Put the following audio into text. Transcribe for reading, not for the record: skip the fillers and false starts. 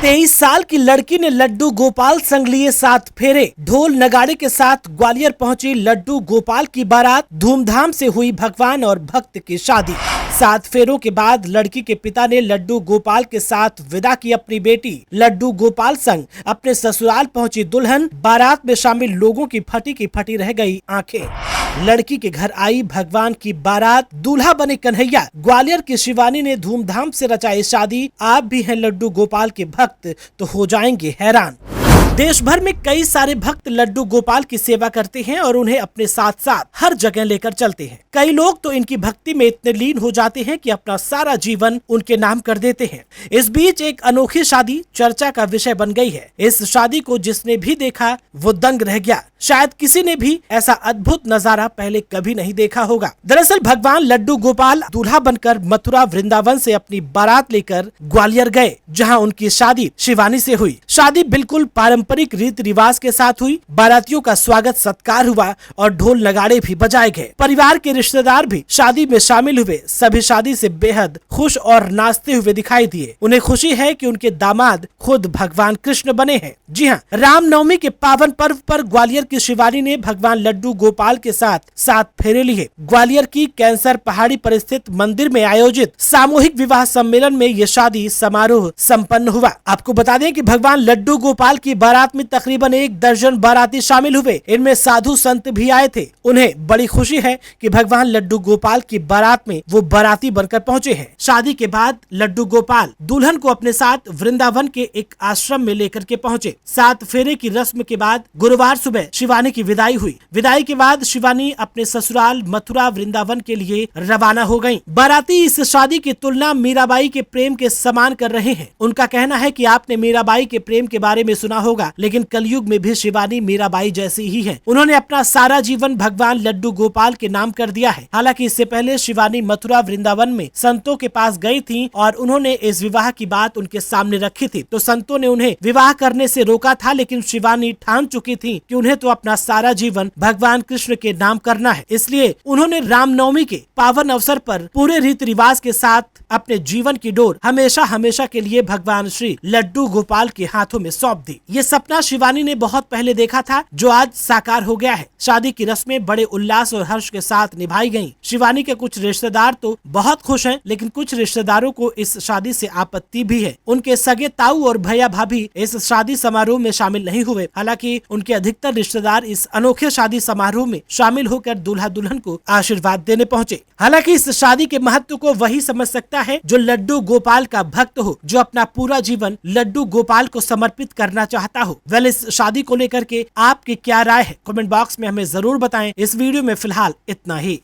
23 साल की लड़की ने लड्डू गोपाल संग लिए 7 फेरे। ढोल नगाड़े के साथ ग्वालियर पहुंची लड्डू गोपाल की बारात। धूमधाम से हुई भगवान और भक्त की शादी। 7 फेरों के बाद लड़की के पिता ने लड्डू गोपाल के साथ विदा की अपनी बेटी। लड्डू गोपाल संग अपने ससुराल पहुंची दुल्हन। बारात में शामिल लोगों की फटी रह गई आंखें। लड़की के घर आई भगवान की बारात। दूल्हा बने कन्हैया। ग्वालियर की शिवानी ने धूमधाम से रचाई शादी। आप भी हैं लड्डू गोपाल के भक्त तो हो जाएंगे हैरान। देश भर में कई सारे भक्त लड्डू गोपाल की सेवा करते हैं और उन्हें अपने साथ साथ हर जगह लेकर चलते हैं। कई लोग तो इनकी भक्ति में इतने लीन हो जाते हैं कि अपना सारा जीवन उनके नाम कर देते हैं। इस बीच एक अनोखी शादी चर्चा का विषय बन गई है। इस शादी को जिसने भी देखा वो दंग रह गया। शायद किसी ने भी ऐसा अद्भुत नजारा पहले कभी नहीं देखा होगा। दरअसल भगवान लड्डू गोपाल दूल्हा बनकर मथुरा वृंदावन से अपनी बारात लेकर ग्वालियर गए, जहां उनकी शादी शिवानी से हुई। शादी बिल्कुल पारंपरिक रीति रिवाज के साथ हुई। बारातियों का स्वागत सत्कार हुआ और ढोल नगाड़े भी बजाए गए। परिवार के रिश्तेदार भी शादी में शामिल हुए। सभी शादी से बेहद खुश और नाचते हुए दिखाई दिए। उन्हें खुशी है कि उनके दामाद खुद भगवान कृष्ण बने हैं। जी हाँ, रामनवमी के पावन पर्व पर ग्वालियर की शिवानी ने भगवान लड्डू गोपाल के साथ 7 फेरे लिए। ग्वालियर की कैंसर पहाड़ी पर स्थित मंदिर में आयोजित सामूहिक विवाह सम्मेलन में ये शादी समारोह संपन्न हुआ। आपको बता दें कि भगवान लड्डू गोपाल की बारात में तकरीबन 1 दर्जन बाराती शामिल हुए। इनमें साधु संत भी आए थे। उन्हें बड़ी खुशी है कि भगवान लड्डू गोपाल की बारात में वो बाराती बनकर पहुंचे हैं। शादी के बाद लड्डू गोपाल दुल्हन को अपने साथ वृंदावन के एक आश्रम में लेकर के पहुंचे। 7 फेरे की रस्म के बाद गुरुवार सुबह शिवानी की विदाई हुई। विदाई के बाद शिवानी अपने ससुराल मथुरा वृंदावन के लिए रवाना हो गयी। बाराती इस शादी की तुलना मीराबाई के प्रेम के समान कर रहे हैं। उनका कहना है कि आपने मीराबाई के प्रेम के बारे में सुना होगा, लेकिन कलयुग में भी शिवानी मीराबाई जैसी ही है। उन्होंने अपना सारा जीवन भगवान लड्डू गोपाल के नाम कर दिया है। हालांकि इससे पहले शिवानी मथुरा वृंदावन में संतों के पास गई थी और उन्होंने इस विवाह की बात उनके सामने रखी थी, तो संतों ने उन्हें विवाह करने से रोका था। लेकिन शिवानी ठान चुकी थी कि उन्हें तो अपना सारा जीवन भगवान कृष्ण के नाम करना है। इसलिए उन्होंने रामनवमी के पावन अवसर पर पूरे रीति रिवाज के साथ अपने जीवन की डोर हमेशा हमेशा के लिए भगवान श्री लड्डू गोपाल के हाथों में सौंप दी। ये सपना शिवानी ने बहुत पहले देखा था, जो आज साकार हो गया है। शादी की रस्में बड़े उल्लास और हर्ष के साथ निभाई गयी। शिवानी के कुछ रिश्तेदार तो बहुत खुश हैं, लेकिन कुछ रिश्तेदारों को इस शादी से आपत्ति भी है। उनके सगे ताऊ और भैया भाभी इस शादी समारोह में शामिल नहीं हुए। हालांकि उनके अधिकतर रिश्तेदार इस अनोखे शादी समारोह में शामिल होकर दूल्हा दुल्हन को आशीर्वाद देने पहुंचे। हालांकि इस शादी के महत्व को वही समझ सकता है जो लड्डू गोपाल का भक्त हो, जो अपना पूरा जीवन लड्डू गोपाल को समर्पित करना चाहता हो। वेल, इस शादी को लेकर के आपकी क्या राय है? कमेंट बॉक्स में हमें जरूर बताएं। इस वीडियो में फिलहाल इतना ही।